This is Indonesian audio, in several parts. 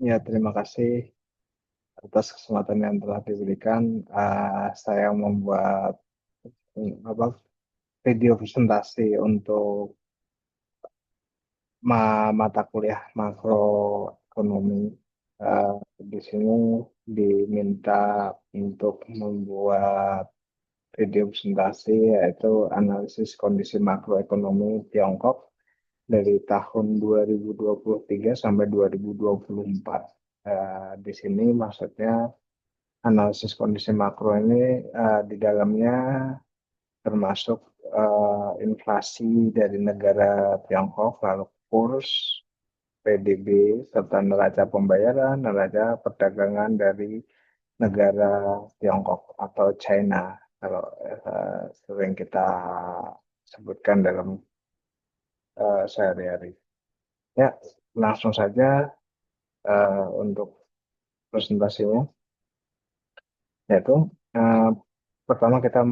Ya, terima kasih atas kesempatan yang telah diberikan. Saya membuat apa video presentasi untuk mata kuliah makroekonomi. Eh, di sini diminta untuk membuat video presentasi yaitu analisis kondisi makroekonomi Tiongkok dari tahun 2023 sampai 2024. Di sini maksudnya analisis kondisi makro ini di dalamnya termasuk inflasi dari negara Tiongkok, lalu kurs, PDB, serta neraca pembayaran, neraca perdagangan dari negara Tiongkok atau China, kalau sering kita sebutkan dalam sehari-hari. Ya, langsung saja untuk presentasinya, yaitu eh, pertama kita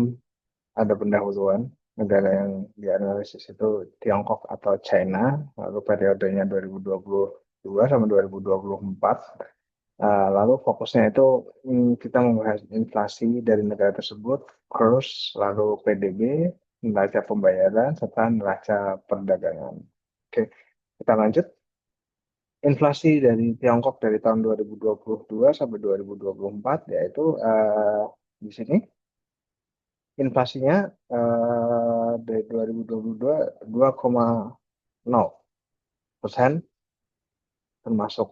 ada pendahuluan negara yang dianalisis itu Tiongkok atau China, lalu periodenya 2022 sampai 2024. Lalu fokusnya itu kita membahas inflasi dari negara tersebut, kurs, lalu PDB, neraca pembayaran, serta neraca perdagangan. Oke, kita lanjut. Inflasi dari Tiongkok dari tahun 2022 sampai 2024, yaitu di sini inflasinya dari 2022 2,0%, termasuk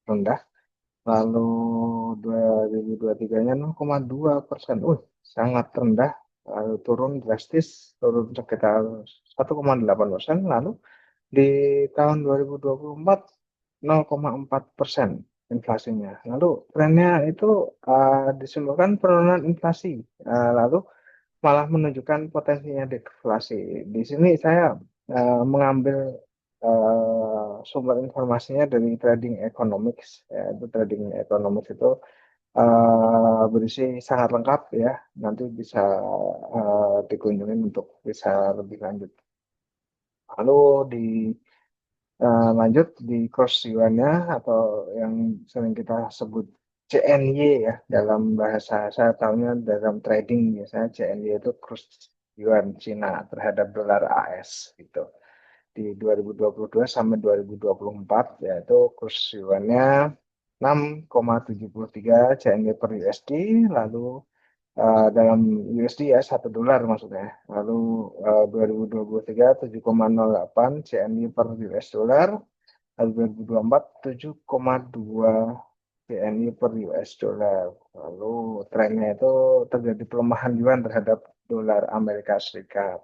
rendah. Lalu 2023-nya 0,2%. Sangat rendah. Lalu turun drastis, turun sekitar 1,8%. Lalu di tahun 2024 0,4% inflasinya. Lalu trennya itu disebabkan penurunan inflasi. Lalu malah menunjukkan potensinya deflasi. Di sini saya mengambil sumber informasinya dari Trading Economics. Ya, itu Trading Economics itu berisi sangat lengkap ya. Nanti bisa dikunjungi untuk bisa lebih lanjut. Lalu di lanjut di cross yuan-nya atau yang sering kita sebut CNY ya dalam bahasa saya tahunya dalam trading biasanya CNY itu cross yuan Cina terhadap dolar AS gitu. Di 2022 sampai 2024 yaitu kurs yuannya 6,73 CNY per USD, lalu dalam USD ya $1 maksudnya. Lalu 2023 7,08 CNY per US dollar, lalu 2024 7,2 CNY per US dollar. Lalu trennya itu terjadi pelemahan yuan terhadap dolar Amerika Serikat.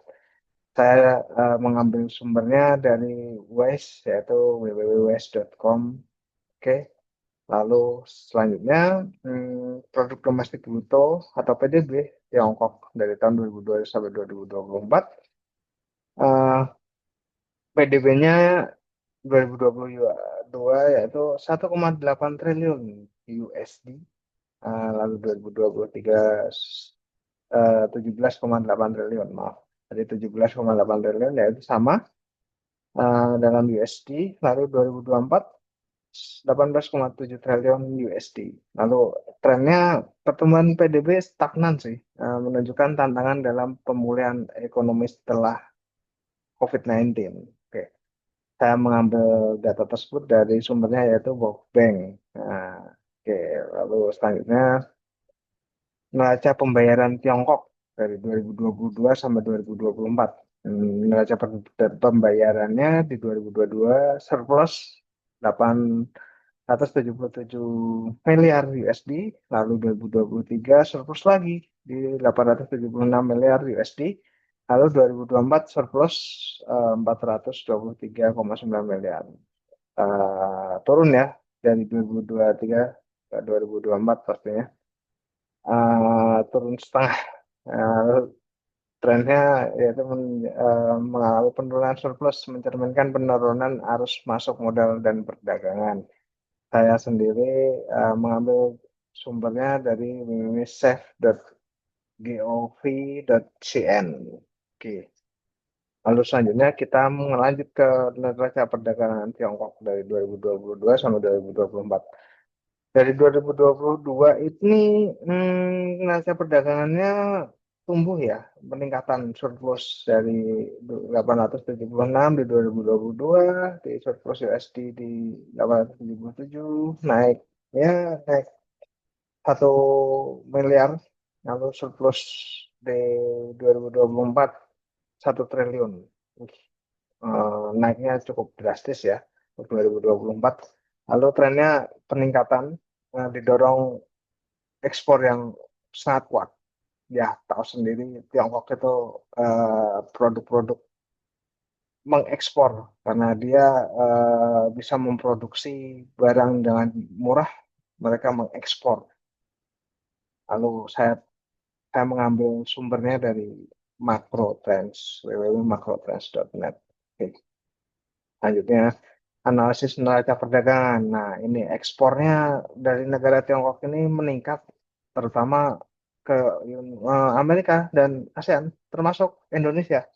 Saya mengambil sumbernya dari Wise, yaitu www.wise.com. Oke, lalu selanjutnya produk domestik bruto atau PDB Tiongkok dari tahun 2002 sampai 2024. PDB-nya 2022 yaitu 1,8 triliun USD. Lalu 2023 17,8 triliun, maaf. Jadi 17,8 triliun yaitu sama dalam USD. Lalu 2024 18,7 triliun USD. Lalu trennya pertumbuhan PDB stagnan sih, menunjukkan tantangan dalam pemulihan ekonomi setelah COVID-19. Oke, saya mengambil data tersebut dari sumbernya yaitu World Bank. Nah, oke, lalu selanjutnya neraca pembayaran Tiongkok dari 2022 sampai 2024. Neraca pembayarannya di 2022 surplus 877 miliar USD, lalu 2023 surplus lagi di 876 miliar USD, lalu 2024 surplus 423,9 miliar. Turun ya dari 2023 ke 2024 pastinya. Turun setengah. Uh, Trennya yaitu mengalami penurunan surplus mencerminkan penurunan arus masuk modal dan perdagangan. Saya sendiri mengambil sumbernya dari www.safe.gov.cn. Oke. Lalu selanjutnya kita melanjut ke neraca perdagangan Tiongkok dari 2022 sampai 2024. Dari 2022 ini neraca perdagangannya tumbuh ya, peningkatan surplus dari 876 di 2022, di surplus USD di 877, naik ya naik 1 miliar, lalu surplus di 2024 1 triliun. Wih, naiknya cukup drastis ya untuk 2024. Lalu trennya peningkatan didorong ekspor yang sangat kuat. Ya, tahu sendiri Tiongkok itu produk-produk mengekspor karena dia bisa memproduksi barang dengan murah, mereka mengekspor. Lalu saya mengambil sumbernya dari Macro Trends, www.macrotrends.net. Oke. Selanjutnya, analisis neraca perdagangan. Nah, ini ekspornya dari negara Tiongkok ini meningkat, terutama ke Amerika dan ASEAN, termasuk Indonesia.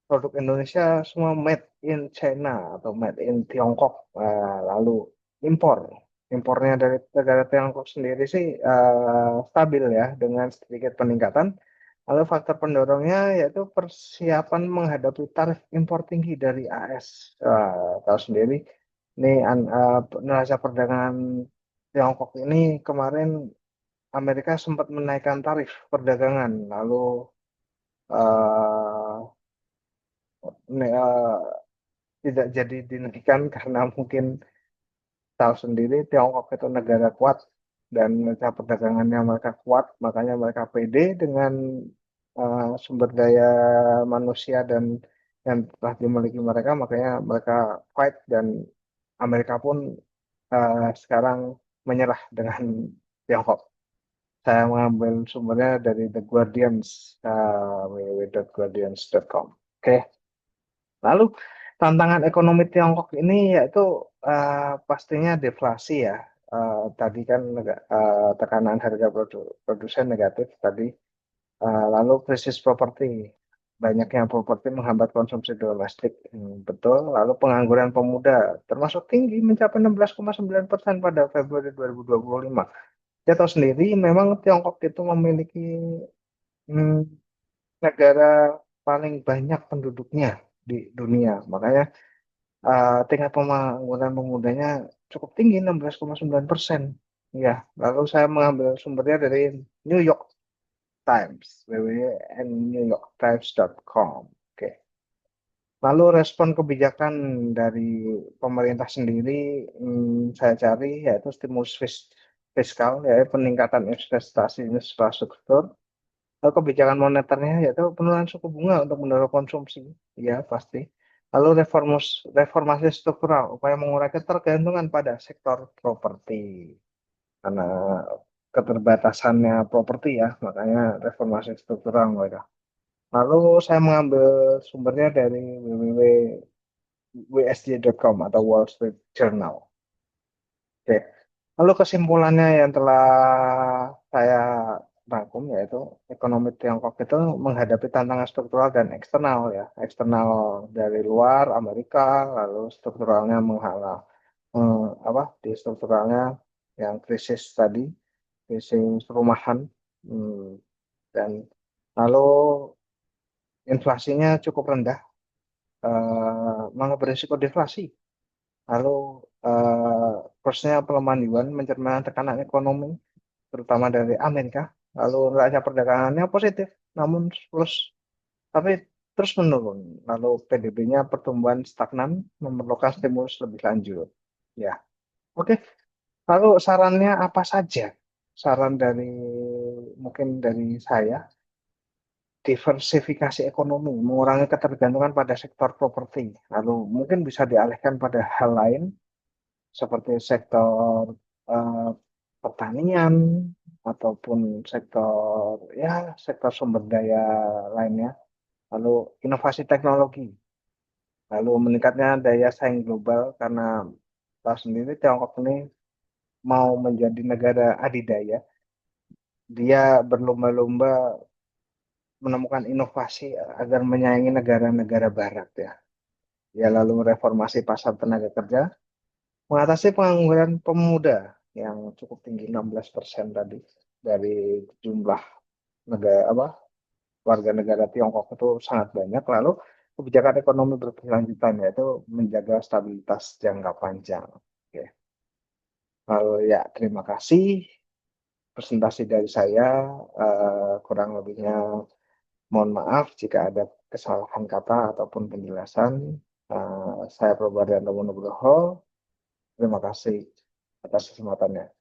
Produk Indonesia semua made in China atau made in Tiongkok. Lalu impor. Impornya dari negara Tiongkok sendiri sih stabil ya, dengan sedikit peningkatan. Lalu faktor pendorongnya yaitu persiapan menghadapi tarif impor tinggi dari AS. Tahu sendiri, ini neraca perdagangan Tiongkok ini kemarin Amerika sempat menaikkan tarif perdagangan, lalu eh, tidak jadi dinaikkan karena mungkin tahu sendiri Tiongkok itu negara kuat dan neraca perdagangannya mereka kuat, makanya mereka pede dengan sumber daya manusia dan yang telah dimiliki mereka, makanya mereka fight dan Amerika pun sekarang menyerah dengan Tiongkok. Saya mengambil sumbernya dari The Guardians, www.guardians.com. Oke, lalu tantangan ekonomi Tiongkok ini yaitu pastinya deflasi ya. Tadi kan tekanan harga produsen negatif tadi. Lalu krisis properti, banyaknya properti menghambat konsumsi domestik. Betul. Lalu pengangguran pemuda termasuk tinggi mencapai 16,9% pada Februari 2025. Ya tahu sendiri, memang Tiongkok itu memiliki hmm, negara paling banyak penduduknya di dunia. Makanya tingkat pengangguran pemudanya cukup tinggi, 16,9%. Ya, lalu saya mengambil sumbernya dari New York Times, www.newyorktimes.com. Oke. Lalu respon kebijakan dari pemerintah sendiri, saya cari yaitu stimulus fiskal, yaitu peningkatan investasi infrastruktur. Lalu kebijakan moneternya yaitu penurunan suku bunga untuk mendorong konsumsi, ya pasti. Lalu reformasi struktural, upaya mengurangi ketergantungan pada sektor properti karena keterbatasannya properti ya, makanya reformasi struktural mereka. Lalu saya mengambil sumbernya dari www.wsj.com atau Wall Street Journal. Oke. Lalu kesimpulannya yang telah saya rangkum yaitu ekonomi Tiongkok itu menghadapi tantangan struktural dan eksternal ya. Eksternal dari luar Amerika, lalu strukturalnya menghalang apa di strukturalnya yang krisis tadi, krisis rumahan, hmm, dan lalu inflasinya cukup rendah, malah berisiko deflasi. Lalu kursusnya pelemahan yuan mencerminkan tekanan ekonomi, terutama dari Amerika. Lalu neraca perdagangannya positif, namun terus tapi terus menurun. Lalu PDB-nya pertumbuhan stagnan, memerlukan stimulus lebih lanjut. Ya, oke. Lalu sarannya apa saja? Saran dari mungkin dari saya, diversifikasi ekonomi, mengurangi ketergantungan pada sektor properti. Lalu mungkin bisa dialihkan pada hal lain seperti sektor eh, pertanian ataupun sektor sumber daya lainnya. Lalu inovasi teknologi, lalu meningkatnya daya saing global karena tahu sendiri Tiongkok ini mau menjadi negara adidaya. Dia berlomba-lomba menemukan inovasi agar menyaingi negara-negara barat ya. Ya lalu reformasi pasar tenaga kerja, mengatasi pengangguran pemuda yang cukup tinggi 16% tadi dari jumlah negara warga negara Tiongkok itu sangat banyak. Lalu kebijakan ekonomi berkelanjutan yaitu menjaga stabilitas jangka panjang. Oke. Lalu ya terima kasih presentasi dari saya, kurang lebihnya mohon maaf jika ada kesalahan kata ataupun penjelasan. Saya Probardianto Nugroho. Terima kasih atas kesempatannya.